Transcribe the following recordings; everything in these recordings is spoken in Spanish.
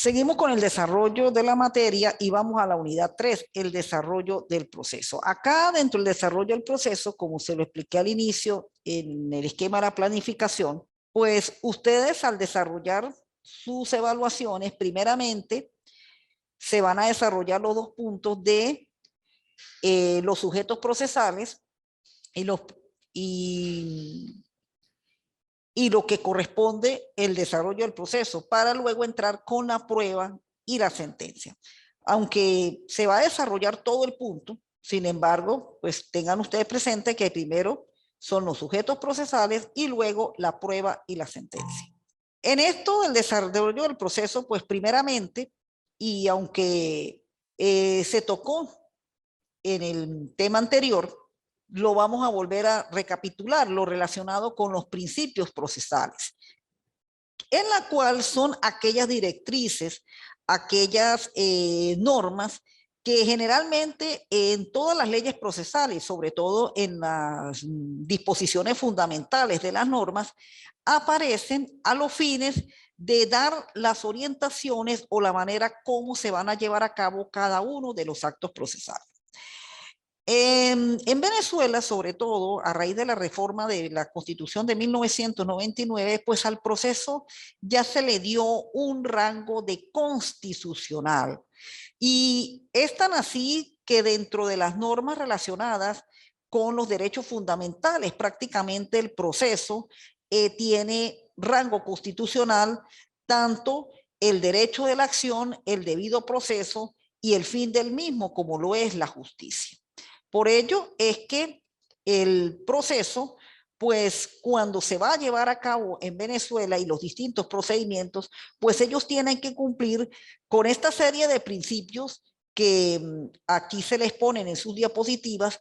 Seguimos con el desarrollo de la materia y vamos a la unidad 3, el desarrollo del proceso. Acá dentro del desarrollo del proceso, como se lo expliqué al inicio en el esquema de la planificación, pues ustedes al desarrollar sus evaluaciones, primeramente se van a desarrollar los dos puntos de los sujetos procesales y, y, y lo que corresponde el desarrollo del proceso, para luego entrar con la prueba y la sentencia. Aunque se va a desarrollar todo el punto, sin embargo, pues tengan ustedes presente que primero son los sujetos procesales y luego la prueba y la sentencia. En esto del desarrollo del proceso, pues primeramente, y aunque se tocó en el tema anterior, lo vamos a volver a recapitular, lo relacionado con los principios procesales, en la cual son aquellas directrices, aquellas normas que generalmente en todas las leyes procesales, sobre todo en las disposiciones fundamentales de las normas, aparecen a los fines de dar las orientaciones o la manera como se van a llevar a cabo cada uno de los actos procesales. En Venezuela, sobre todo, a raíz de la reforma de la Constitución de 1999, pues al proceso ya se le dio un rango de constitucional. Y es tan así que dentro de las normas relacionadas con los derechos fundamentales, prácticamente el proceso tiene rango constitucional, tanto el derecho de la acción, el debido proceso y el fin del mismo, como lo es la justicia. Por ello es que el proceso, pues cuando se va a llevar a cabo en Venezuela y los distintos procedimientos, pues ellos tienen que cumplir con esta serie de principios que aquí se les ponen en sus diapositivas,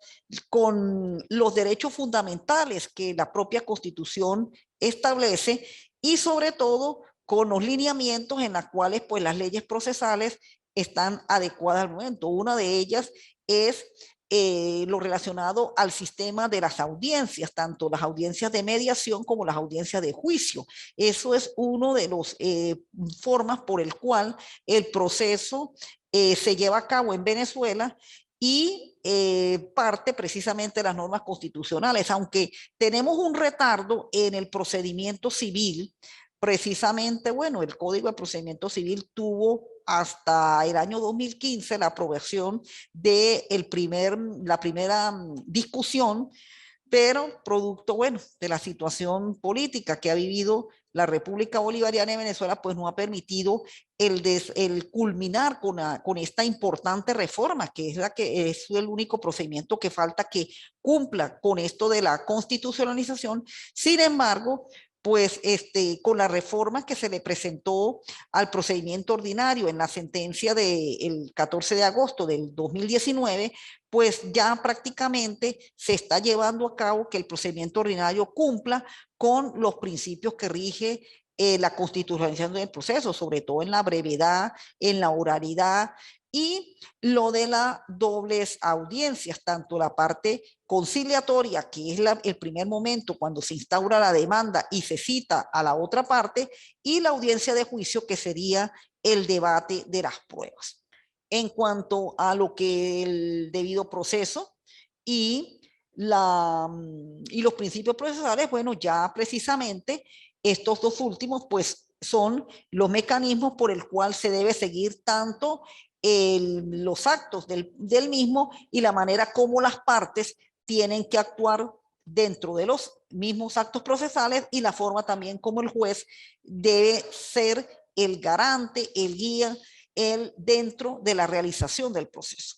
con los derechos fundamentales que la propia Constitución establece y sobre todo con los lineamientos en los cuales pues las leyes procesales están adecuadas al momento. Una de ellas es lo relacionado al sistema de las audiencias, tanto las audiencias de mediación como las audiencias de juicio. Eso es uno de los formas por el cual el proceso se lleva a cabo en Venezuela y parte precisamente de las normas constitucionales, aunque tenemos un retardo en el procedimiento civil. Precisamente, bueno, el Código de Procedimiento Civil tuvo hasta el año 2015 la aprobación de la primera discusión, pero producto, bueno, de la situación política que ha vivido la República Bolivariana de Venezuela, pues no ha permitido el culminar con esta importante reforma, que es que es el único procedimiento que falta que cumpla con esto de la constitucionalización. Sin embargo, pues con la reforma que se le presentó al procedimiento ordinario en la sentencia del 14 de agosto del 2019, pues ya prácticamente se está llevando a cabo que el procedimiento ordinario cumpla con los principios que rige la constitucionalización del proceso, sobre todo en la brevedad, en la oralidad y lo de las dobles audiencias, tanto la parte conciliatoria, que es el primer momento cuando se instaura la demanda y se cita a la otra parte, y la audiencia de juicio, que sería el debate de las pruebas. En cuanto a lo que el debido proceso y, y los principios procesales, bueno, ya precisamente estos dos últimos, pues son los mecanismos por el cual se debe seguir tanto los actos del mismo y la manera como las partes tienen que actuar dentro de los mismos actos procesales y la forma también como el juez debe ser el garante, el guía, dentro de la realización del proceso.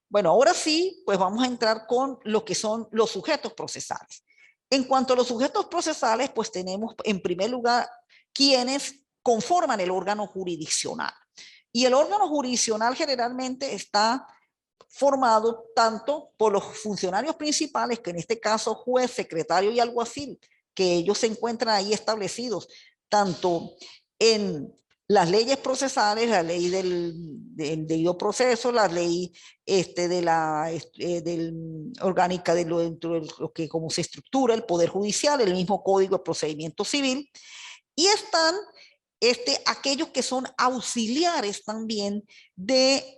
Bueno, ahora sí, pues vamos a entrar con lo que son los sujetos procesales. En cuanto a los sujetos procesales, pues tenemos en primer lugar quienes conforman el órgano jurisdiccional. Y el órgano jurisdiccional generalmente está formado tanto por los funcionarios principales, que en este caso juez, secretario y alguacil, que ellos se encuentran ahí establecidos tanto en las leyes procesales, la ley del debido proceso, la ley orgánica de lo que como se estructura el Poder Judicial, el mismo Código de Procedimiento Civil, y están aquellos que son auxiliares también de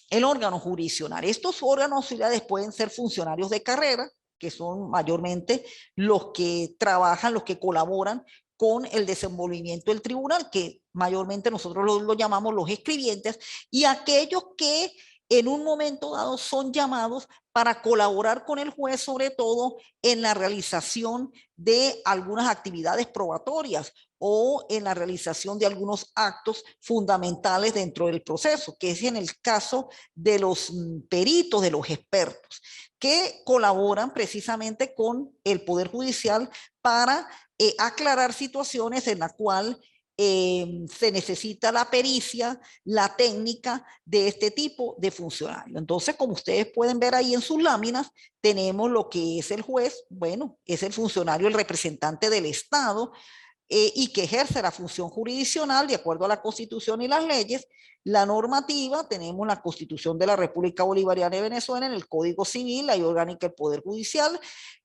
el órgano jurisdiccional. Estos órganos auxiliares pueden ser funcionarios de carrera, que son mayormente los que trabajan, los que colaboran con el desenvolvimiento del tribunal, que mayormente nosotros lo llamamos los escribientes, y aquellos que en un momento dado son llamados para colaborar con el juez, sobre todo en la realización de algunas actividades probatorias o en la realización de algunos actos fundamentales dentro del proceso, que es en el caso de los peritos, de los expertos, que colaboran precisamente con el Poder Judicial para aclarar situaciones en las cuales se necesita la pericia, la técnica de este tipo de funcionario. Entonces, como ustedes pueden ver ahí en sus láminas, tenemos lo que es el juez, bueno, es el funcionario, el representante del Estado, y que ejerce la función jurisdiccional de acuerdo a la Constitución y las leyes. La normativa, tenemos la Constitución de la República Bolivariana de Venezuela, en el Código Civil, la Ley Orgánica del Poder Judicial,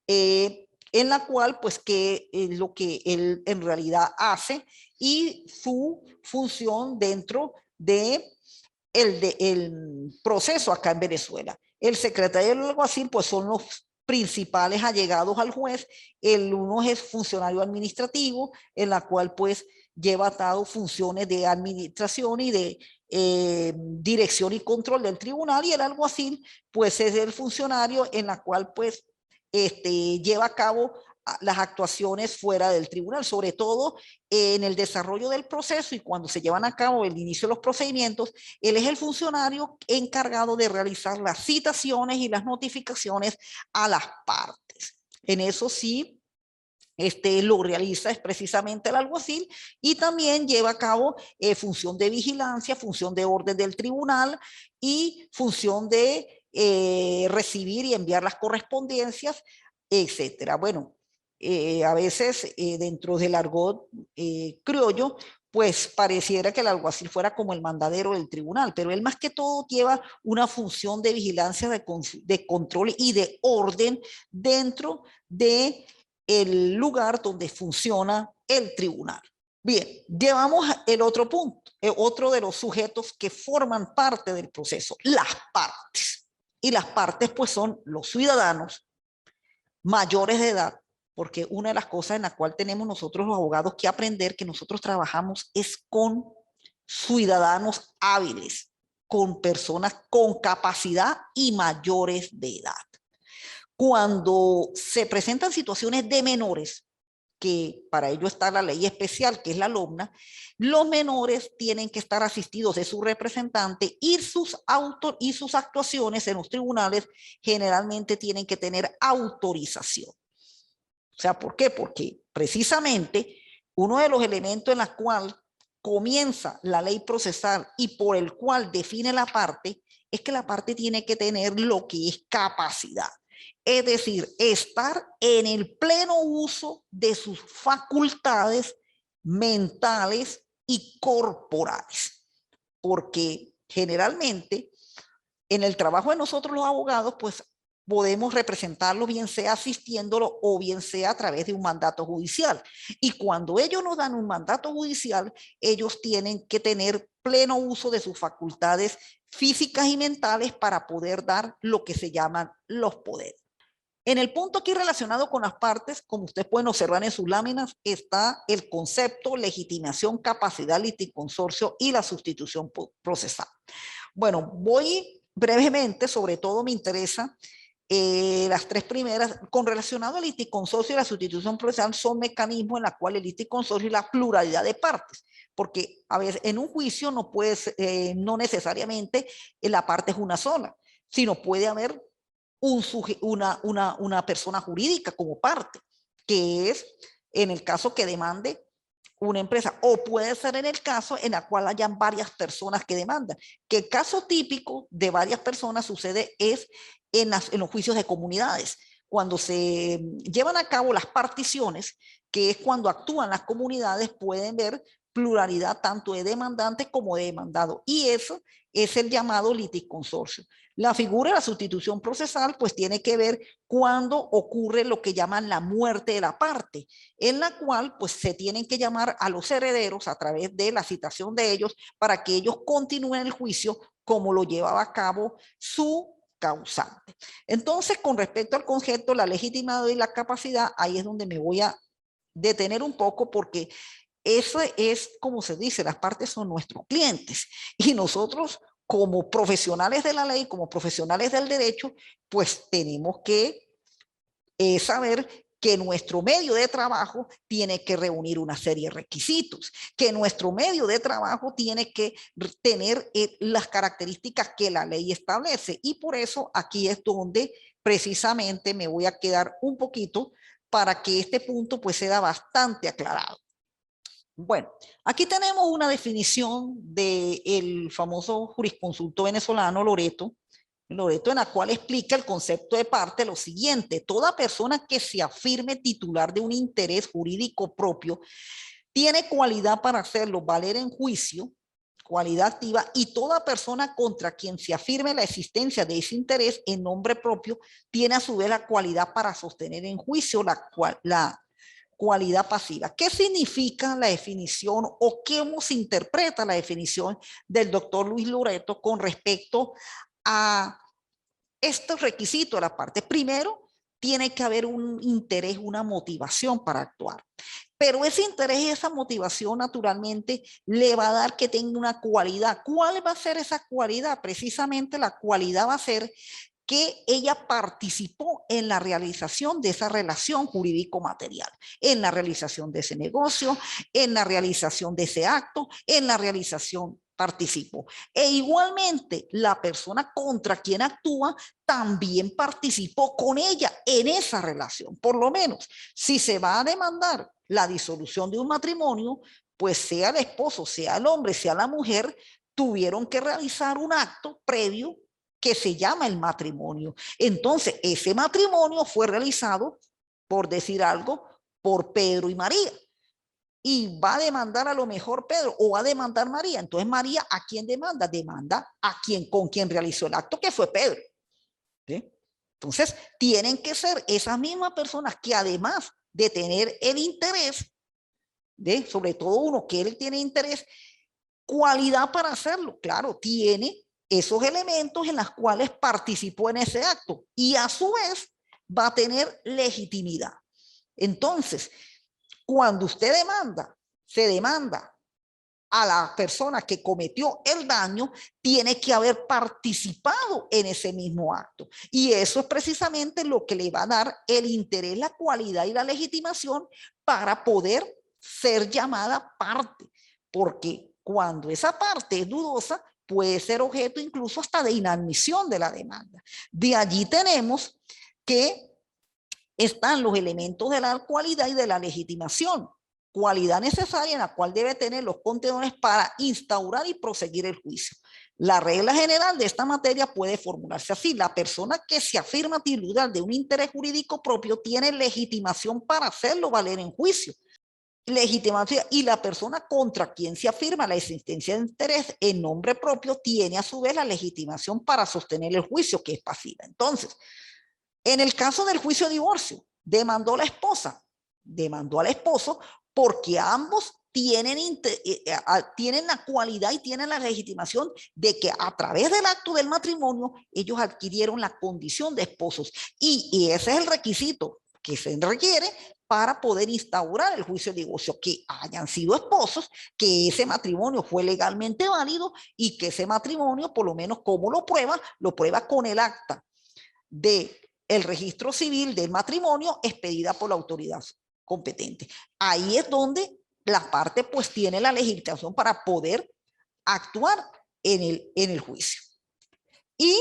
en la cual, pues, que es lo que él en realidad hace y su función dentro de el proceso acá en Venezuela. El secretario del alguacil, pues, son los principales allegados al juez. El uno es funcionario administrativo, en la cual pues lleva a cabo funciones de administración y de dirección y control del tribunal, y el alguacil pues es el funcionario en la cual pues lleva a cabo las actuaciones fuera del tribunal, sobre todo en el desarrollo del proceso y cuando se llevan a cabo el inicio de los procedimientos. Él es el funcionario encargado de realizar las citaciones y las notificaciones a las partes. En eso sí, lo realiza es precisamente el alguacil, y también lleva a cabo función de vigilancia, función de orden del tribunal y función de recibir y enviar las correspondencias, etcétera. Bueno, a veces dentro del argot criollo, pues pareciera que el alguacil fuera como el mandadero del tribunal, pero él más que todo lleva una función de vigilancia, de control y de orden dentro de el lugar donde funciona el tribunal. Bien, llevamos el otro punto, otro de los sujetos que forman parte del proceso, las partes. Y las partes pues son los ciudadanos mayores de edad, porque una de las cosas en la cual tenemos nosotros los abogados que aprender, que nosotros trabajamos es con ciudadanos hábiles, con personas con capacidad y mayores de edad. Cuando se presentan situaciones de menores, que para ello está la ley especial, que es la LOMNA, los menores tienen que estar asistidos de su representante y sus actuaciones en los tribunales generalmente tienen que tener autorización. O sea, ¿por qué? Porque precisamente uno de los elementos en los cuales comienza la ley procesal y por el cual define la parte, es que la parte tiene que tener lo que es capacidad. Es decir, estar en el pleno uso de sus facultades mentales y corporales. Porque generalmente en el trabajo de nosotros los abogados, pues podemos representarlo bien sea asistiéndolo o bien sea a través de un mandato judicial. Y cuando ellos nos dan un mandato judicial, ellos tienen que tener pleno uso de sus facultades físicas y mentales para poder dar lo que se llaman los poderes. En el punto aquí relacionado con las partes, como ustedes pueden observar en sus láminas, está el concepto, legitimación, capacidad, liticonsorcio y la sustitución procesal. Bueno, voy brevemente, sobre todo me interesa las tres primeras, con relacionado al liticonsorcio y la sustitución procesal, son mecanismos en los cuales el liticonsorcio y la pluralidad de partes, porque a veces en un juicio no puede, no necesariamente la parte es una sola, sino puede haber una persona jurídica como parte, que es en el caso que demande una empresa, o puede ser en el caso en el cual hayan varias personas que demandan, que el caso típico de varias personas sucede es en los juicios de comunidades, cuando se llevan a cabo las particiones, que es cuando actúan las comunidades, pueden ver pluralidad tanto de demandantes como de demandado, y eso es el llamado liticonsorcio. La figura de la sustitución procesal pues tiene que ver cuando ocurre lo que llaman la muerte de la parte, en la cual pues se tienen que llamar a los herederos a través de la citación de ellos para que ellos continúen el juicio como lo llevaba a cabo su causante. Entonces, con respecto al concepto, la legitimidad y la capacidad, ahí es donde me voy a detener un poco porque eso es como se dice, las partes son nuestros clientes y nosotros como profesionales de la ley, como profesionales del derecho, pues tenemos que saber que nuestro medio de trabajo tiene que reunir una serie de requisitos, que nuestro medio de trabajo tiene que tener las características que la ley establece. Y por eso aquí es donde precisamente me voy a quedar un poquito para que este punto pues sea bastante aclarado. Bueno, aquí tenemos una definición del famoso jurisconsulto venezolano Loreto, en la cual explica el concepto de parte lo siguiente: toda persona que se afirme titular de un interés jurídico propio tiene cualidad para hacerlo valer en juicio, cualidad activa, y toda persona contra quien se afirme la existencia de ese interés en nombre propio tiene a su vez la cualidad para sostener en juicio la cualidad pasiva. ¿Qué significa la definición o cómo se interpreta la definición del doctor Luis Loreto con respecto a estos requisitos de la parte? Primero, tiene que haber un interés, una motivación para actuar. Pero ese interés y esa motivación naturalmente le va a dar que tenga una cualidad. ¿Cuál va a ser esa cualidad? Precisamente la cualidad va a ser que ella participó en la realización de esa relación jurídico-material, en la realización de ese negocio, en la realización de ese acto, en la realización participó. E igualmente, la persona contra quien actúa también participó con ella en esa relación. Por lo menos, si se va a demandar la disolución de un matrimonio, pues sea el esposo, sea el hombre, sea la mujer, tuvieron que realizar un acto previo que se llama el matrimonio. Entonces, ese matrimonio fue realizado, por decir algo, por Pedro y María. Y va a demandar a lo mejor Pedro o va a demandar María. Entonces, María, ¿a quién demanda? Demanda a quien, con quien realizó el acto, que fue Pedro. ¿Sí? Entonces, tienen que ser esas mismas personas que además de tener el interés, sobre todo uno que él tiene interés, cualidad para hacerlo. Claro, tiene esos elementos en los cuales participó en ese acto y a su vez va a tener legitimidad. Entonces, cuando usted se demanda a la persona que cometió el daño, tiene que haber participado en ese mismo acto. Y eso es precisamente lo que le va a dar el interés, la cualidad y la legitimación para poder ser llamada parte. Porque cuando esa parte es dudosa, puede ser objeto incluso hasta de inadmisión de la demanda. De allí tenemos que están los elementos de la cualidad y de la legitimación. Cualidad necesaria en la cual debe tener los contendores para instaurar y proseguir el juicio. La regla general de esta materia puede formularse así: la persona que se afirma titular de un interés jurídico propio tiene legitimación para hacerlo valer en juicio. Legitimación, y la persona contra quien se afirma la existencia de interés en nombre propio tiene a su vez la legitimación para sostener el juicio, que es pasiva. Entonces, en el caso del juicio de divorcio, demandó la esposa, demandó al esposo porque ambos tienen la cualidad y tienen la legitimación de que a través del acto del matrimonio ellos adquirieron la condición de esposos. Y ese es el requisito que se requiere para poder instaurar el juicio de divorcio: que hayan sido esposos, que ese matrimonio fue legalmente válido y que ese matrimonio, por lo menos, ¿cómo lo prueba con el acta de el registro civil del matrimonio expedida por la autoridad competente. Ahí es donde la parte pues tiene la legitimación para poder actuar en el juicio. Y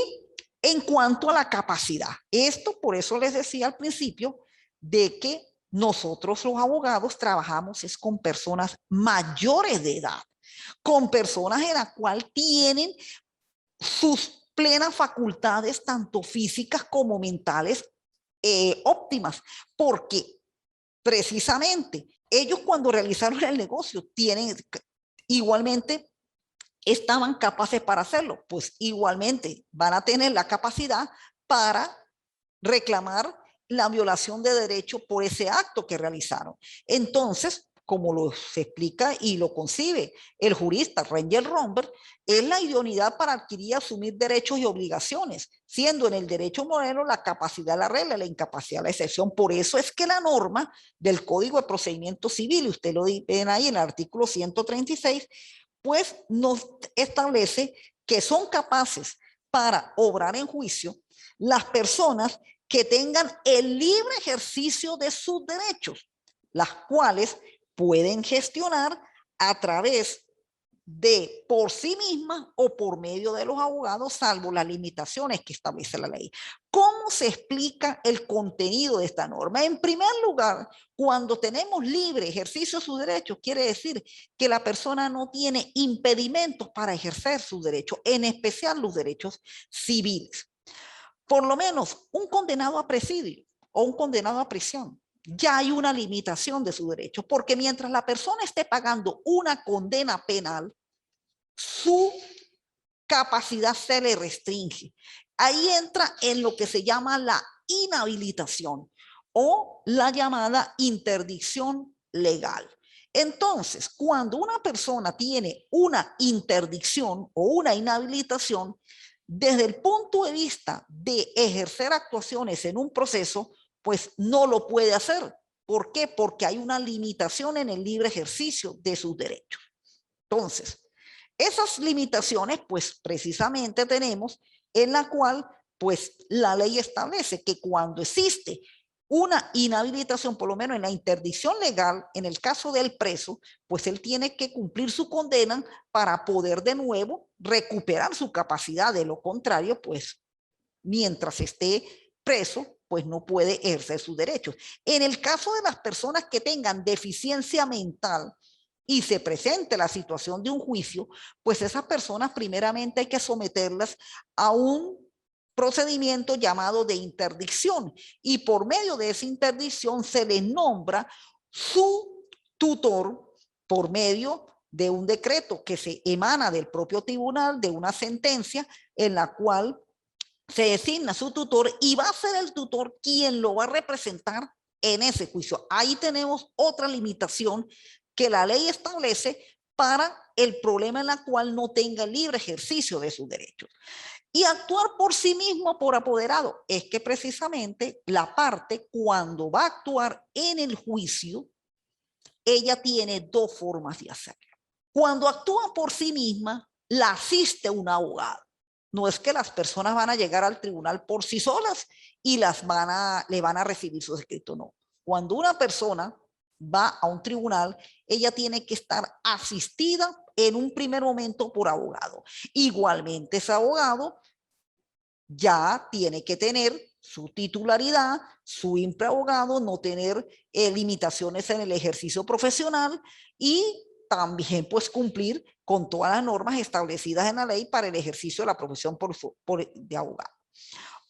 en cuanto a la capacidad, esto por eso les decía al principio de que nosotros los abogados trabajamos es con personas mayores de edad, con personas en las cuales tienen sus plenas facultades, tanto físicas como mentales, óptimas, porque precisamente ellos cuando realizaron el negocio tienen igualmente estaban capaces para hacerlo, pues igualmente van a tener la capacidad para reclamar la violación de derecho por ese acto que realizaron. Entonces, como lo se explica y lo concibe el jurista Rangel Romberg, es la idoneidad para adquirir y asumir derechos y obligaciones, siendo en el derecho moderno la capacidad la regla, la incapacidad la excepción. Por eso es que la norma del Código de Procedimiento Civil, y usted lo ven ahí en el artículo 136, pues nos establece que son capaces para obrar en juicio las personas que tengan el libre ejercicio de sus derechos, las cuales pueden gestionar a través de por sí mismas o por medio de los abogados, salvo las limitaciones que establece la ley. ¿Cómo se explica el contenido de esta norma? En primer lugar, cuando tenemos libre ejercicio de sus derechos, quiere decir que la persona no tiene impedimentos para ejercer sus derechos, en especial los derechos civiles. Por lo menos un condenado a presidio o un condenado a prisión, ya hay una limitación de sus derechos, porque mientras la persona esté pagando una condena penal, su capacidad se le restringe. Ahí entra en lo que se llama la inhabilitación o la llamada interdicción legal. Entonces, cuando una persona tiene una interdicción o una inhabilitación, desde el punto de vista de ejercer actuaciones en un proceso, pues no lo puede hacer. ¿Por qué? Porque hay una limitación en el libre ejercicio de sus derechos. Entonces, esas limitaciones, pues precisamente tenemos en la cual, pues la ley establece que cuando existe una inhabilitación, por lo menos en la interdicción legal, en el caso del preso, pues él tiene que cumplir su condena para poder de nuevo recuperar su capacidad. De lo contrario, pues mientras esté preso, pues no puede ejercer sus derechos. En el caso de las personas que tengan deficiencia mental y se presente la situación de un juicio, pues esas personas primeramente hay que someterlas a un procedimiento llamado de interdicción, y por medio de esa interdicción se les nombra su tutor por medio de un decreto que se emana del propio tribunal, de una sentencia en la cual se designa su tutor, y va a ser el tutor quien lo va a representar en ese juicio. Ahí tenemos otra limitación que la ley establece para el problema en la cual no tenga libre ejercicio de sus derechos. Y actuar por sí mismo, por apoderado, es que precisamente la parte, cuando va a actuar en el juicio, ella tiene dos formas de hacerlo. Cuando actúa por sí misma, la asiste un abogado. No es que las personas van a llegar al tribunal por sí solas y le van a recibir sus escritos, no. Cuando una persona va a un tribunal, ella tiene que estar asistida en un primer momento por abogado. Igualmente, ese abogado ya tiene que tener su titularidad, su impreabogado, no tener limitaciones en el ejercicio profesional, y también pues cumplir con todas las normas establecidas en la ley para el ejercicio de la profesión de abogado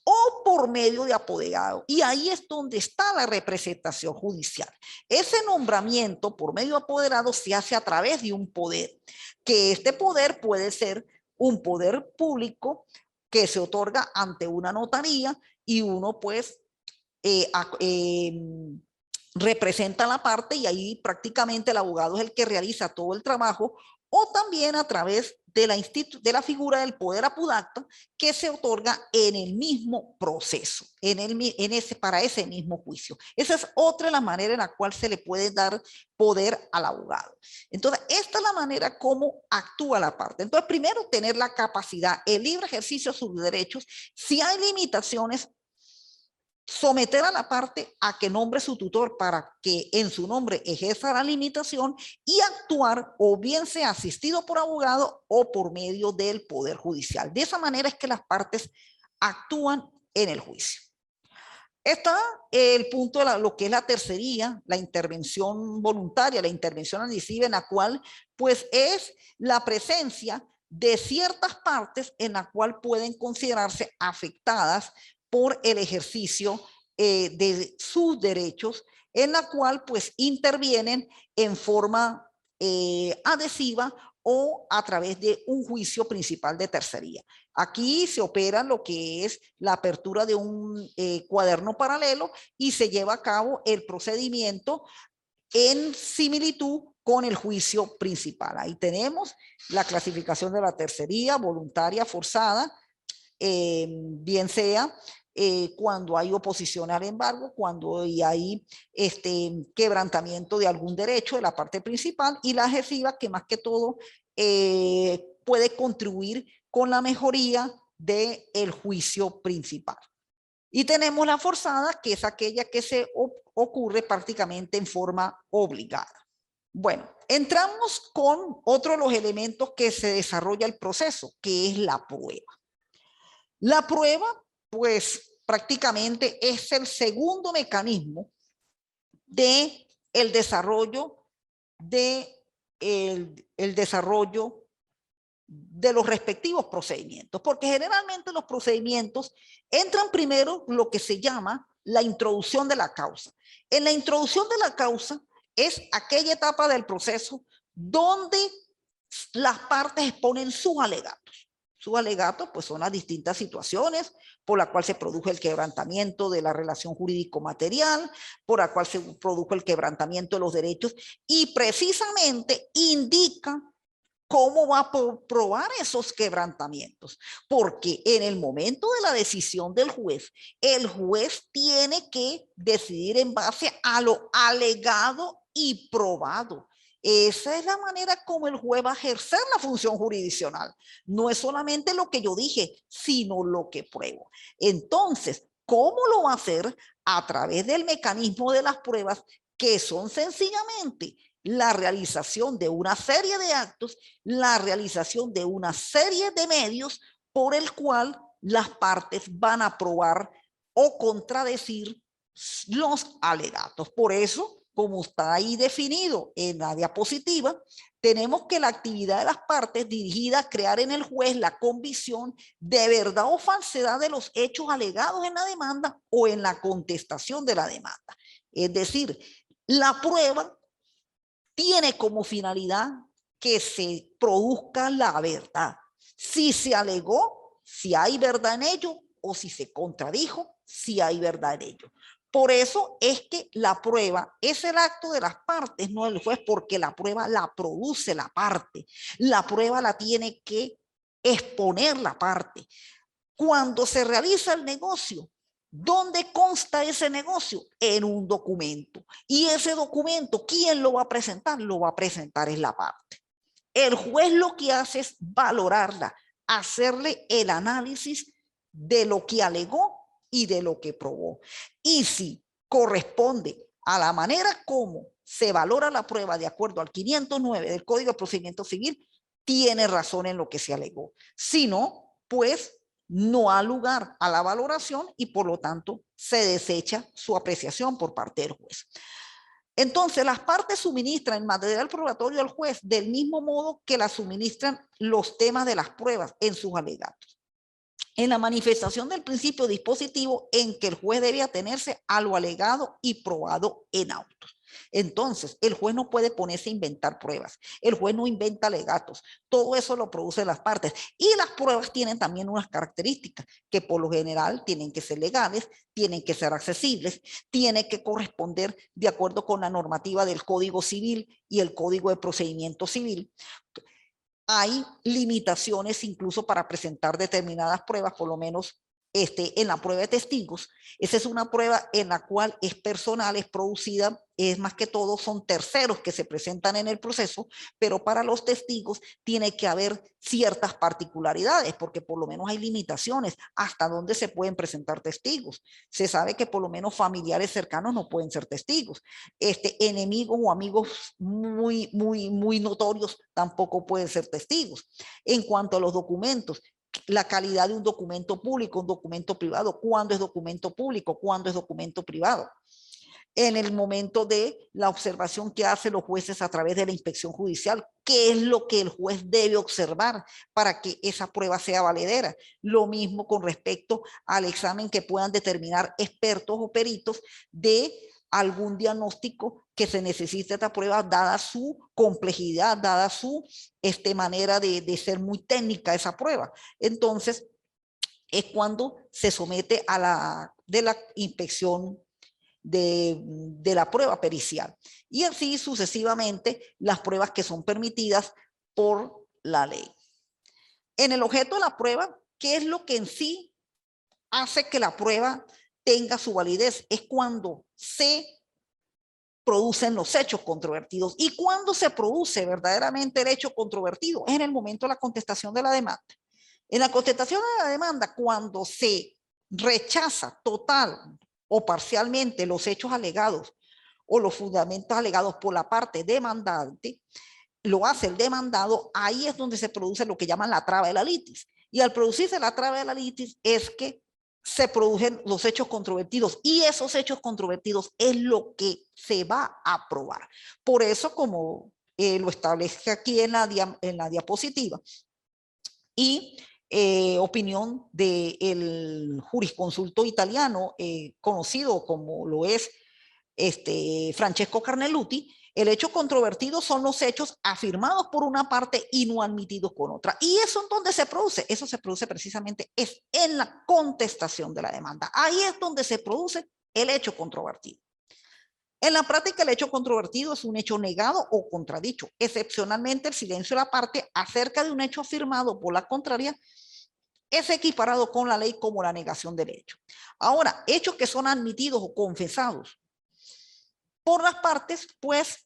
o por medio de apoderado. Y ahí es donde está la representación judicial. Ese nombramiento por medio de apoderado se hace a través de un poder, que este poder puede ser un poder público que se otorga ante una notaría, y uno pues representa la parte, y ahí prácticamente el abogado es el que realiza todo el trabajo, o también a través de la figura del poder apudacta, que se otorga en el mismo proceso, para ese mismo juicio. Esa es otra de las maneras en la cual se le puede dar poder al abogado. Entonces, esta es la manera como actúa la parte. Entonces, primero, tener la capacidad, el libre ejercicio de sus derechos. Si hay limitaciones, someter a la parte a que nombre su tutor para que en su nombre ejerza la limitación, y actuar o bien sea asistido por abogado o por medio del Poder Judicial. De esa manera es que las partes actúan en el juicio. Está el punto de lo que es la tercería, la intervención voluntaria, la intervención admisiva, en la cual pues es la presencia de ciertas partes en la cual pueden considerarse afectadas por el ejercicio de sus derechos, en la cual pues intervienen en forma adhesiva o a través de un juicio principal de tercería. Aquí se opera lo que es la apertura de un cuaderno paralelo y se lleva a cabo el procedimiento en similitud con el juicio principal. Ahí tenemos la clasificación de la tercería voluntaria forzada, bien sea cuando hay oposición al embargo, cuando hay quebrantamiento de algún derecho de la parte principal, y la adhesiva, que más que todo puede contribuir con la mejoría del juicio principal. Y tenemos la forzada, que es aquella que se ocurre prácticamente en forma obligada. Bueno, entramos con otro de los elementos que se desarrolla el proceso, que es la prueba. La prueba, pues prácticamente es el segundo mecanismo de el desarrollo el desarrollo de los respectivos procedimientos, porque generalmente los procedimientos entran primero lo que se llama la introducción de la causa. En la introducción de la causa es aquella etapa del proceso donde las partes exponen sus alegatos. Sus alegatos pues son las distintas situaciones por la cual se produjo el quebrantamiento de la relación jurídico-material, por la cual se produjo el quebrantamiento de los derechos, y precisamente indica cómo va a probar esos quebrantamientos, porque en el momento de la decisión del juez, el juez tiene que decidir en base a lo alegado y probado. Esa es la manera como el juez va a ejercer la función jurisdiccional. No es solamente lo que yo dije, sino lo que pruebo. Entonces, ¿cómo lo va a hacer? A través del mecanismo de las pruebas, que son sencillamente la realización de una serie de actos, la realización de una serie de medios por el cual las partes van a probar o contradecir los alegatos. Por eso, como está ahí definido en la diapositiva, tenemos que la actividad de las partes dirigida a crear en el juez la convicción de verdad o falsedad de los hechos alegados en la demanda o en la contestación de la demanda. Es decir, la prueba tiene como finalidad que se produzca la verdad. Si se alegó, si hay verdad en ello, o si se contradijo, si hay verdad en ello. Por eso es que la prueba es el acto de las partes, no del juez, porque la prueba la produce la parte. La prueba la tiene que exponer la parte. Cuando se realiza el negocio, ¿dónde consta ese negocio? En un documento. Y ese documento, ¿quién lo va a presentar? Lo va a presentar es la parte. El juez lo que hace es valorarla, hacerle el análisis de lo que alegó y de lo que probó. Y si corresponde a la manera como se valora la prueba de acuerdo al 509 del Código de Procedimiento Civil, tiene razón en lo que se alegó. Si no, pues no ha lugar a la valoración y por lo tanto se desecha su apreciación por parte del juez. Entonces, las partes suministran el material probatorio al juez del mismo modo que la suministran los temas de las pruebas en sus alegatos, en la manifestación del principio dispositivo en que el juez debe atenerse a lo alegado y probado en autos. Entonces, el juez no puede ponerse a inventar pruebas. El juez no inventa alegatos. Todo eso lo producen las partes. Y las pruebas tienen también unas características que por lo general tienen que ser legales, tienen que ser accesibles, tienen que corresponder de acuerdo con la normativa del Código Civil y el Código de Procedimiento Civil. Hay limitaciones incluso para presentar determinadas pruebas, por lo menos en la prueba de testigos. Esa es una prueba en la cual es personal, es producida, es más que todo, son terceros que se presentan en el proceso, pero para los testigos tiene que haber ciertas particularidades, porque por lo menos hay limitaciones hasta dónde se pueden presentar testigos. Se sabe que por lo menos familiares cercanos no pueden ser testigos. Enemigos o amigos muy notorios tampoco pueden ser testigos. En cuanto a los documentos, la calidad de un documento público, un documento privado, cuándo es documento público, cuándo es documento privado. En el momento de la observación que hacen los jueces a través de la inspección judicial, qué es lo que el juez debe observar para que esa prueba sea valedera. Lo mismo con respecto al examen que puedan determinar expertos o peritos de algún diagnóstico que se necesite esta prueba, dada su complejidad, dada su manera de ser muy técnica esa prueba. Entonces, es cuando se somete a la inspección de la prueba pericial. Y así sucesivamente las pruebas que son permitidas por la ley. En el objeto de la prueba, ¿qué es lo que en sí hace que la prueba tenga su validez? Es cuando se producen los hechos controvertidos. ¿Y cuando se produce verdaderamente el hecho controvertido? Es en el momento de la contestación de la demanda. En la contestación de la demanda, cuando se rechaza total o parcialmente los hechos alegados o los fundamentos alegados por la parte demandante, lo hace el demandado, ahí es donde se produce lo que llaman la traba de la litis. Y al producirse la traba de la litis es que se producen los hechos controvertidos, y esos hechos controvertidos es lo que se va a probar. Por eso, como lo establece aquí en la diapositiva, y opinión del jurisconsulto italiano conocido como lo es Francesco Carneluti, el hecho controvertido son los hechos afirmados por una parte y no admitidos con otra. ¿Y eso en dónde se produce? Eso se produce precisamente es en la contestación de la demanda. Ahí es donde se produce el hecho controvertido. En la práctica, el hecho controvertido es un hecho negado o contradicho. Excepcionalmente, el silencio de la parte acerca de un hecho afirmado por la contraria es equiparado con la ley como la negación del hecho. Ahora, hechos que son admitidos o confesados por las partes, pues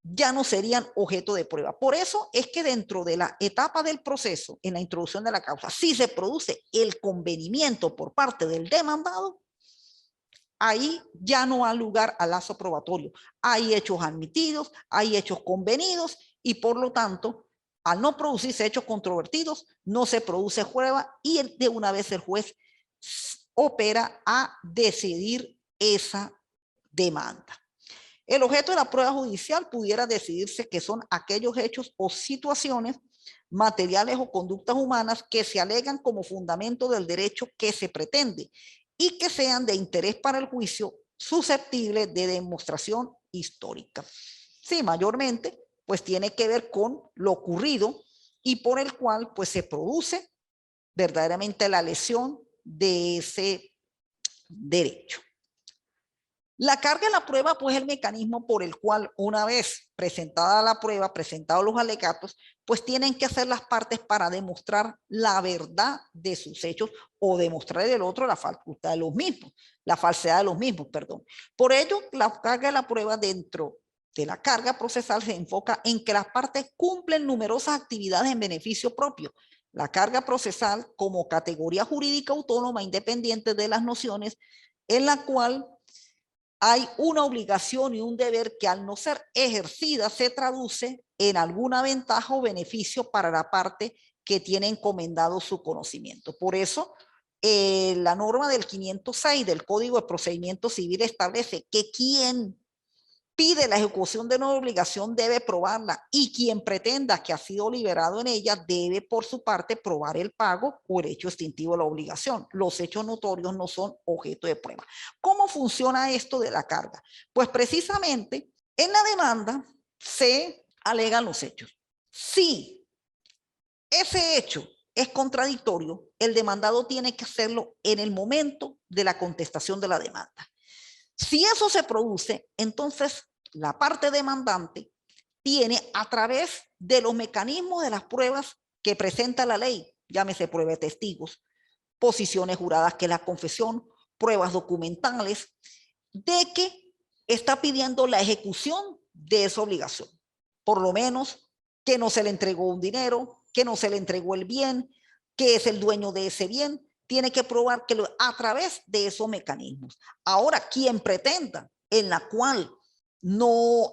ya no serían objeto de prueba. Por eso es que dentro de la etapa del proceso, en la introducción de la causa, si se produce el convenimiento por parte del demandado, ahí ya no hay lugar al lazo probatorio. Hay hechos admitidos, hay hechos convenidos, y por lo tanto, al no producirse hechos controvertidos, no se produce prueba, y de una vez el juez opera a decidir esa demanda. El objeto de la prueba judicial pudiera decidirse que son aquellos hechos o situaciones materiales o conductas humanas que se alegan como fundamento del derecho que se pretende y que sean de interés para el juicio susceptible de demostración histórica. Sí, mayormente, pues tiene que ver con lo ocurrido y por el cual pues se produce verdaderamente la lesión de ese derecho. La carga de la prueba, pues, es el mecanismo por el cual, una vez presentada la prueba, presentados los alegatos, pues tienen que hacer las partes para demostrar la verdad de sus hechos o demostrar del otro la facultad de los mismos, la falsedad de los mismos, perdón. Por ello, la carga de la prueba dentro de la carga procesal se enfoca en que las partes cumplen numerosas actividades en beneficio propio. La carga procesal como categoría jurídica autónoma independiente de las nociones en la cual hay una obligación y un deber que al no ser ejercida se traduce en alguna ventaja o beneficio para la parte que tiene encomendado su conocimiento. Por eso, la norma del 506 del Código de Procedimiento Civil establece que quien pide la ejecución de una obligación debe probarla, y quien pretenda que ha sido liberado en ella debe por su parte probar el pago o el hecho extintivo de la obligación. Los hechos notorios no son objeto de prueba. ¿Cómo funciona esto de la carga? Pues precisamente en la demanda se alegan los hechos. Si ese hecho es contradictorio, el demandado tiene que hacerlo en el momento de la contestación de la demanda. Si eso se produce, entonces la parte demandante tiene, a través de los mecanismos de las pruebas que presenta la ley, llámese prueba de testigos, posiciones juradas, que es la confesión, pruebas documentales, de que está pidiendo la ejecución de esa obligación. Por lo menos que no se le entregó un dinero, que no se le entregó el bien, que es el dueño de ese bien. Tiene que probar que a través de esos mecanismos. Ahora, quien pretenda en la cual no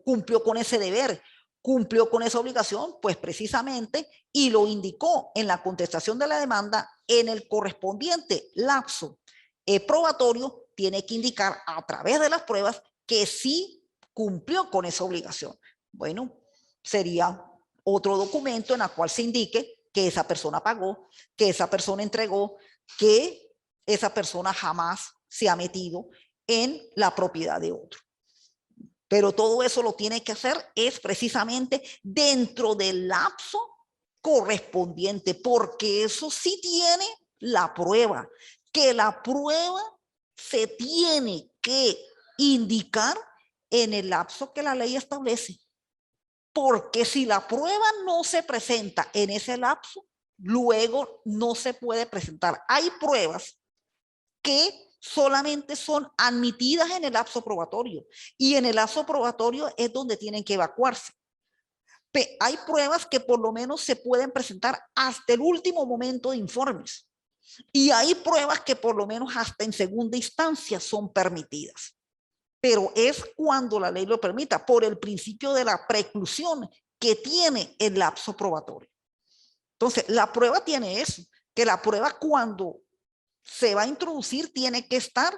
cumplió con ese deber, cumplió con esa obligación, pues precisamente, y lo indicó en la contestación de la demanda, en el correspondiente lapso probatorio, tiene que indicar a través de las pruebas que sí cumplió con esa obligación. Bueno, sería otro documento en el cual se indique que esa persona pagó, que esa persona entregó, que esa persona jamás se ha metido en la propiedad de otro. Pero todo eso lo tiene que hacer es precisamente dentro del lapso correspondiente, porque eso sí tiene la prueba, que la prueba se tiene que indicar en el lapso que la ley establece. Porque si la prueba no se presenta en ese lapso, luego no se puede presentar. Hay pruebas que solamente son admitidas en el lapso probatorio y en el lapso probatorio es donde tienen que evacuarse. Hay pruebas que por lo menos se pueden presentar hasta el último momento de informes y hay pruebas que por lo menos hasta en segunda instancia son permitidas. Pero es cuando la ley lo permita, por el principio de la preclusión que tiene el lapso probatorio. Entonces, la prueba tiene eso, que la prueba cuando se va a introducir tiene que estar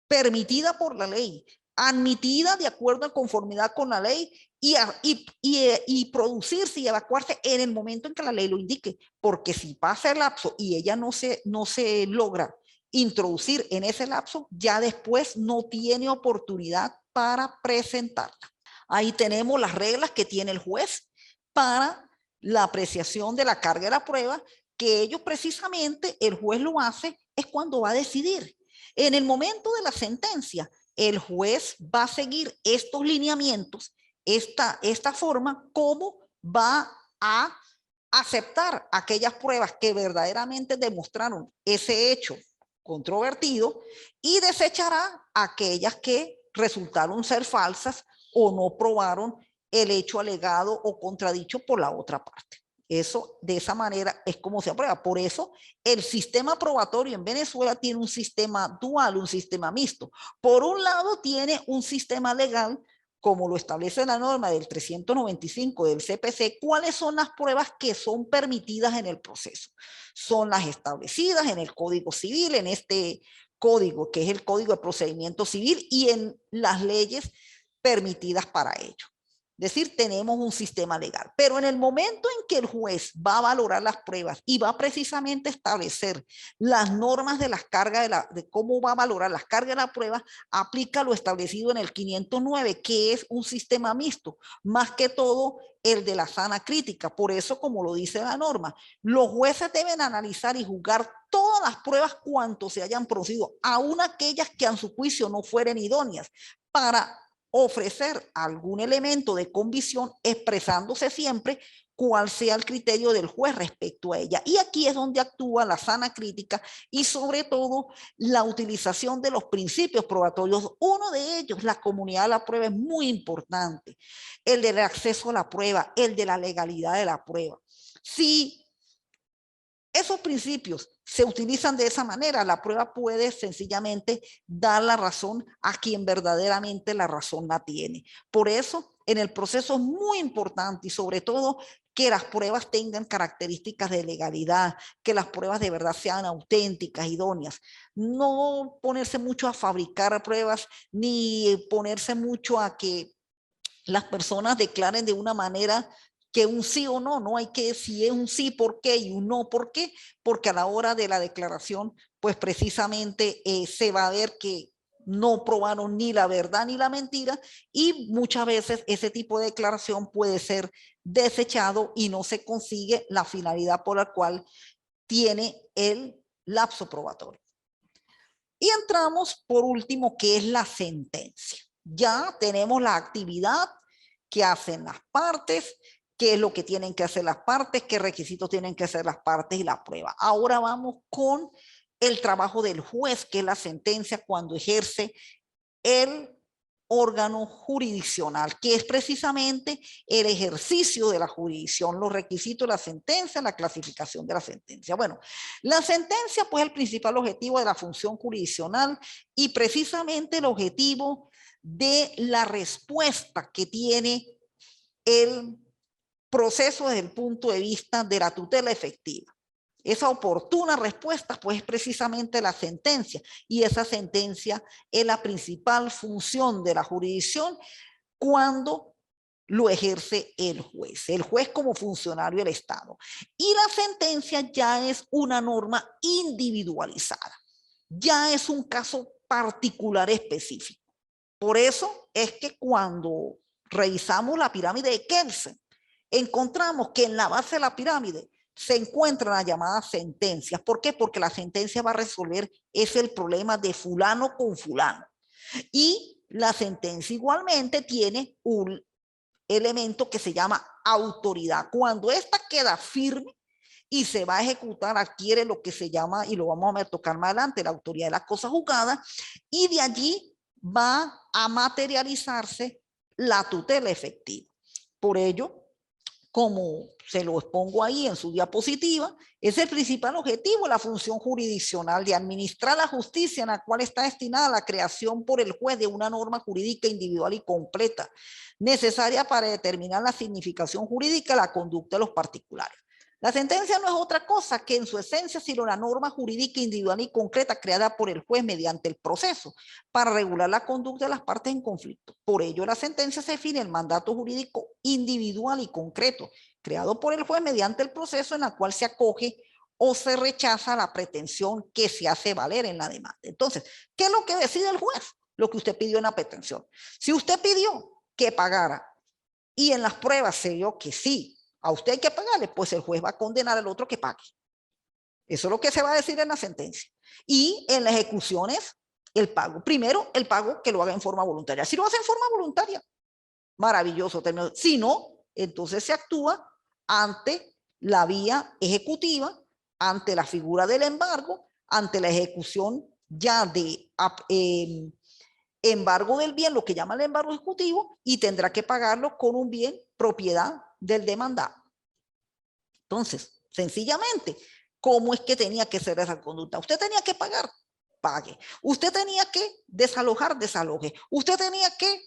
permitida por la ley, admitida de acuerdo a conformidad con la ley y producirse y evacuarse en el momento en que la ley lo indique, porque si pasa el lapso y ella no se logra introducir en ese lapso, ya después no tiene oportunidad para presentarla. Ahí tenemos las reglas que tiene el juez para la apreciación de la carga de la prueba, que ellos precisamente, el juez lo hace es cuando va a decidir. En el momento de la sentencia, el juez va a seguir estos lineamientos, esta forma, cómo va a aceptar aquellas pruebas que verdaderamente demostraron ese hecho controvertido y desechará aquellas que resultaron ser falsas o no probaron el hecho alegado o contradicho por la otra parte. Eso, de esa manera, es como se aprueba. Por eso, el sistema probatorio en Venezuela tiene un sistema dual, un sistema mixto. Por un lado, tiene un sistema legal, como lo establece la norma del 395 del CPC, cuáles son las pruebas que son permitidas en el proceso. Son las establecidas en el Código Civil, en este código, que es el Código de Procedimiento Civil, y en las leyes permitidas para ello. Es decir, tenemos un sistema legal, pero en el momento en que el juez va a valorar las pruebas y va precisamente a establecer las normas de las cargas de cómo va a valorar las cargas de la prueba, aplica lo establecido en el 509, que es un sistema mixto, más que todo el de la sana crítica. Por eso, como lo dice la norma, los jueces deben analizar y juzgar todas las pruebas cuanto se hayan producido, aun aquellas que a su juicio no fueren idóneas, para ofrecer algún elemento de convicción expresándose siempre cuál sea el criterio del juez respecto a ella. Y aquí es donde actúa la sana crítica y sobre todo la utilización de los principios probatorios. Uno de ellos, la comunidad de la prueba, es muy importante. El del acceso a la prueba, el de la legalidad de la prueba. Si esos principios se utilizan de esa manera, la prueba puede sencillamente dar la razón a quien verdaderamente la razón la tiene. Por eso, en el proceso es muy importante y sobre todo que las pruebas tengan características de legalidad, que las pruebas de verdad sean auténticas, idóneas. No ponerse mucho a fabricar pruebas ni ponerse mucho a que las personas declaren de una manera que un sí o no, no hay que si es un sí, ¿por qué? Y un no, ¿por qué? Porque a la hora de la declaración, pues precisamente se va a ver que no probaron ni la verdad ni la mentira y muchas veces ese tipo de declaración puede ser desechado y no se consigue la finalidad por la cual tiene el lapso probatorio. Y entramos por último, que es la sentencia. Ya tenemos la actividad que hacen las partes, qué es lo que tienen que hacer las partes, qué requisitos tienen que hacer las partes y la prueba. Ahora vamos con el trabajo del juez, que es la sentencia cuando ejerce el órgano jurisdiccional, que es precisamente el ejercicio de la jurisdicción, los requisitos de la sentencia, la clasificación de la sentencia. Bueno, la sentencia pues es el principal objetivo de la función jurisdiccional y precisamente el objetivo de la respuesta que tiene el proceso desde el punto de vista de la tutela efectiva. Esa oportuna respuesta pues es precisamente la sentencia y esa sentencia es la principal función de la jurisdicción cuando lo ejerce el juez como funcionario del Estado. Y la sentencia ya es una norma individualizada, ya es un caso particular específico. Por eso es que cuando revisamos la pirámide de Kelsen, encontramos que en la base de la pirámide se encuentran las llamadas sentencias. ¿Por qué? Porque la sentencia va a resolver el problema de fulano con fulano. Y la sentencia igualmente tiene un elemento que se llama autoridad. Cuando esta queda firme y se va a ejecutar, adquiere lo que se llama, y lo vamos a tocar más adelante, la autoridad de las cosas juzgadas, y de allí va a materializarse la tutela efectiva. Por ello, como se lo expongo ahí en su diapositiva, es el principal objetivo de la función jurisdiccional de administrar la justicia en la cual está destinada la creación por el juez de una norma jurídica individual y completa, necesaria para determinar la significación jurídica de la conducta de los particulares. La sentencia no es otra cosa que en su esencia sino la norma jurídica individual y concreta creada por el juez mediante el proceso para regular la conducta de las partes en conflicto. Por ello, la sentencia se define el mandato jurídico individual y concreto creado por el juez mediante el proceso en el cual se acoge o se rechaza la pretensión que se hace valer en la demanda. Entonces, ¿qué es lo que decide el juez? Lo que usted pidió en la pretensión. Si usted pidió que pagara y en las pruebas se dio que sí, a usted hay que pagarle, pues el juez va a condenar al otro que pague. Eso es lo que se va a decir en la sentencia. Y en las ejecuciones, el pago. Primero, el pago que lo haga en forma voluntaria. Si lo hace en forma voluntaria, maravilloso. Si no, entonces se actúa ante la vía ejecutiva, ante la figura del embargo, ante la ejecución ya de embargo del bien, lo que llama el embargo ejecutivo, y tendrá que pagarlo con un bien propiedad del demandado. Entonces, sencillamente, ¿cómo es que tenía que ser esa conducta? Usted tenía que pagar, pague. Usted tenía que desalojar, desaloje. Usted tenía que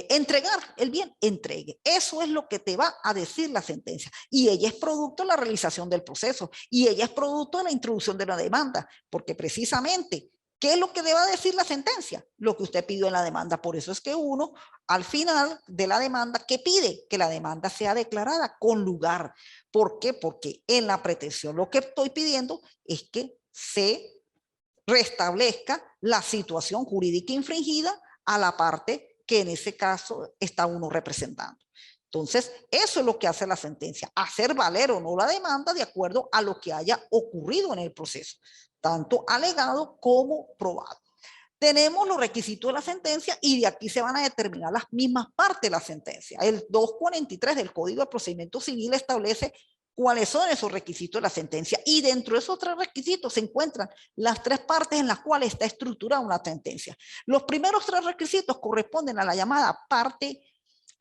entregar el bien, entregue. Eso es lo que te va a decir la sentencia. Y ella es producto de la realización del proceso. Y ella es producto de la introducción de la demanda. Porque precisamente, ¿qué es lo que le va a decir la sentencia? Lo que usted pidió en la demanda. Por eso es que uno, al final de la demanda, ¿qué pide? Que la demanda sea declarada con lugar. ¿Por qué? Porque en la pretensión lo que estoy pidiendo es que se restablezca la situación jurídica infringida a la parte que en ese caso está uno representando. Entonces, eso es lo que hace la sentencia, hacer valer o no la demanda de acuerdo a lo que haya ocurrido en el proceso, tanto alegado como probado. Tenemos los requisitos de la sentencia y de aquí se van a determinar las mismas partes de la sentencia. El 243 del Código de Procedimiento Civil establece cuáles son esos requisitos de la sentencia, y dentro de esos tres requisitos se encuentran las tres partes en las cuales está estructurada una sentencia. Los primeros tres requisitos corresponden a la llamada parte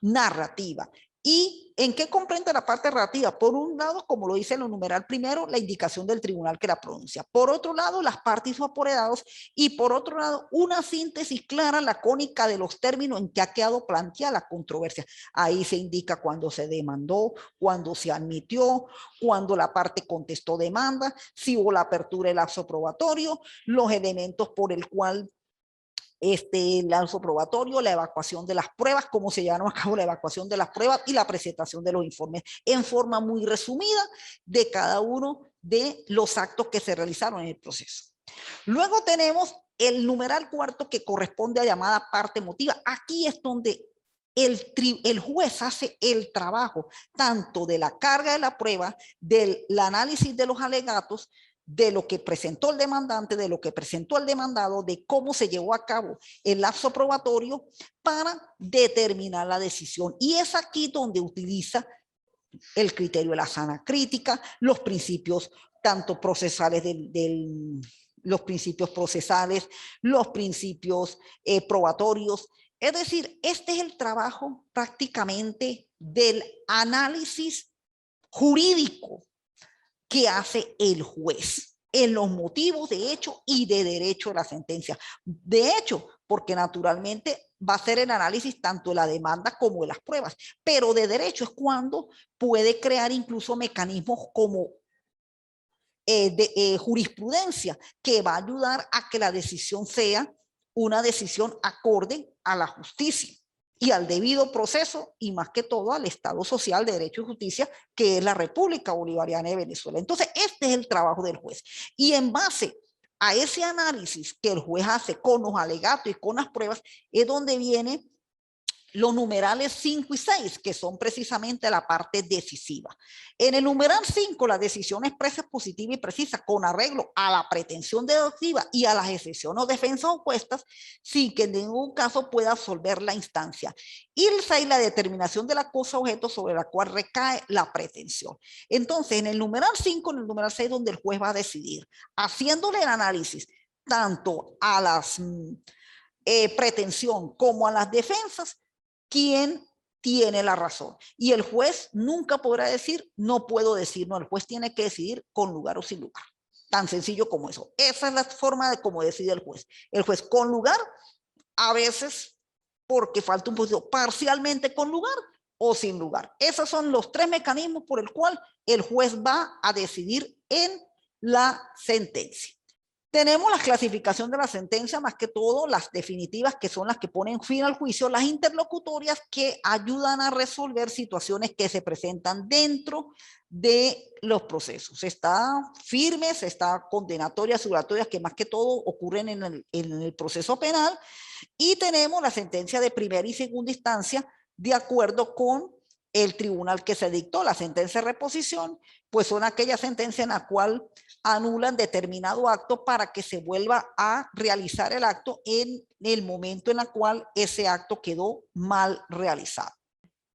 narrativa. ¿Y en qué comprende la parte narrativa? Por un lado, como lo dice en el numeral primero, la indicación del tribunal que la pronuncia. Por otro lado, las partes y sus apoderados. Y por otro lado, una síntesis clara, lacónica de los términos en que ha quedado planteada la controversia. Ahí se indica cuándo se demandó, cuándo se admitió, cuándo la parte contestó demanda, si hubo la apertura del lapso probatorio, los elementos por el cual el lapso probatorio, la evacuación de las pruebas, cómo se llevaron a cabo la evacuación de las pruebas y la presentación de los informes en forma muy resumida de cada uno de los actos que se realizaron en el proceso. Luego tenemos el numeral cuarto que corresponde a llamada parte emotiva. Aquí es donde el juez hace el trabajo tanto de la carga de la prueba, del análisis de los alegatos, de lo que presentó el demandante, de lo que presentó el demandado, de cómo se llevó a cabo el lapso probatorio para determinar la decisión. Y es aquí donde utiliza el criterio de la sana crítica, los principios tanto procesales los principios procesales, los principios probatorios. Es decir, este es el trabajo prácticamente del análisis jurídico que hace el juez en los motivos de hecho y de derecho de la sentencia. De hecho, porque naturalmente va a ser el análisis tanto de la demanda como de las pruebas, pero de derecho es cuando puede crear incluso mecanismos como jurisprudencia que va a ayudar a que la decisión sea una decisión acorde a la justicia y al debido proceso, y más que todo al Estado Social de Derecho y Justicia, que es la República Bolivariana de Venezuela. Entonces, este es el trabajo del juez. Y en base a ese análisis que el juez hace con los alegatos y con las pruebas es donde viene los numerales 5 y 6, que son precisamente la parte decisiva. En el numeral 5, la decisión expresa, positiva y precisa con arreglo a la pretensión deductiva y a las excepciones o defensas opuestas, sin que en ningún caso pueda absolver la instancia. Y el 6, la determinación de la cosa objeto sobre la cual recae la pretensión. Entonces, en el numeral 5, en el numeral 6, donde el juez va a decidir, haciéndole el análisis tanto a las pretensión como a las defensas, quién tiene la razón. Y el juez nunca podrá decir, no puedo decir, no, el juez tiene que decidir con lugar o sin lugar. Tan sencillo como eso. Esa es la forma de cómo decide el juez. El juez con lugar, a veces porque falta un poquito, parcialmente con lugar o sin lugar. Esos son los tres mecanismos por el cual el juez va a decidir en la sentencia. Tenemos la clasificación de la sentencia, más que todo las definitivas, que son las que ponen fin al juicio, las interlocutorias que ayudan a resolver situaciones que se presentan dentro de los procesos. Está firmes, está condenatorias, aseguratorias, que más que todo ocurren en el proceso penal, y tenemos la sentencia de primera y segunda instancia de acuerdo con el tribunal que se dictó. La sentencia de reposición, pues son aquellas sentencias en la cual anulan determinado acto para que se vuelva a realizar el acto en el momento en el cual ese acto quedó mal realizado.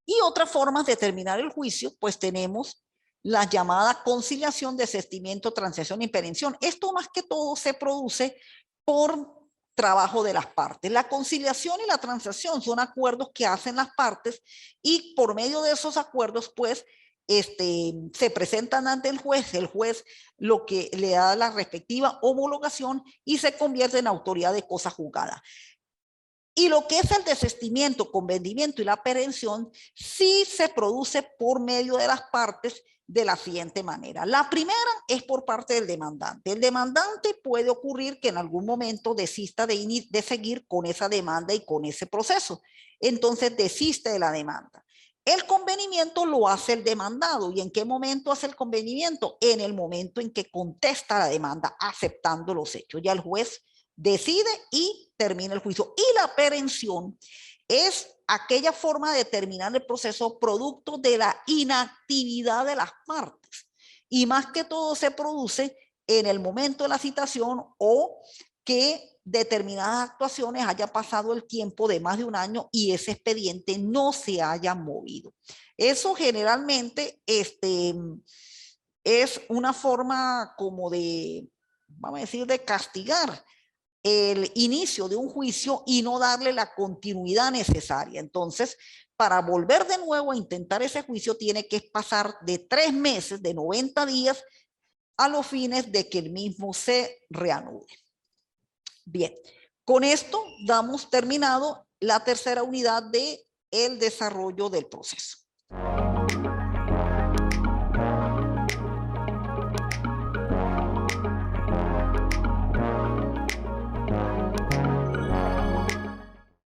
Y otras formas de terminar el juicio, pues tenemos la llamada conciliación, desistimiento, transacción y perención. Esto más que todo se produce por trabajo de las partes. La conciliación y la transacción son acuerdos que hacen las partes y por medio de esos acuerdos, pues, se presentan ante el juez lo que le da la respectiva homologación y se convierte en autoridad de cosa juzgada. Y lo que es el desistimiento, convenimiento y la perención sí se produce por medio de las partes de la siguiente manera. La primera es por parte del demandante. El demandante puede ocurrir que en algún momento desista de seguir con esa demanda y con ese proceso. Entonces desiste de la demanda. El convenimiento lo hace el demandado. ¿Y en qué momento hace el convenimiento? En el momento en que contesta la demanda, aceptando los hechos. Ya el juez decide y termina el juicio. Y la perención es aquella forma de terminar el proceso producto de la inactividad de las partes. Y más que todo se produce en el momento de la citación o que determinadas actuaciones haya pasado el tiempo de más de un año y ese expediente no se haya movido. Eso generalmente es una forma como de, vamos a decir, de castigar el inicio de un juicio y no darle la continuidad necesaria. Entonces, para volver de nuevo a intentar ese juicio tiene que pasar de 3 meses, de 90 días, a los fines de que el mismo se reanude. Bien, con esto damos terminado la tercera unidad de el desarrollo del proceso.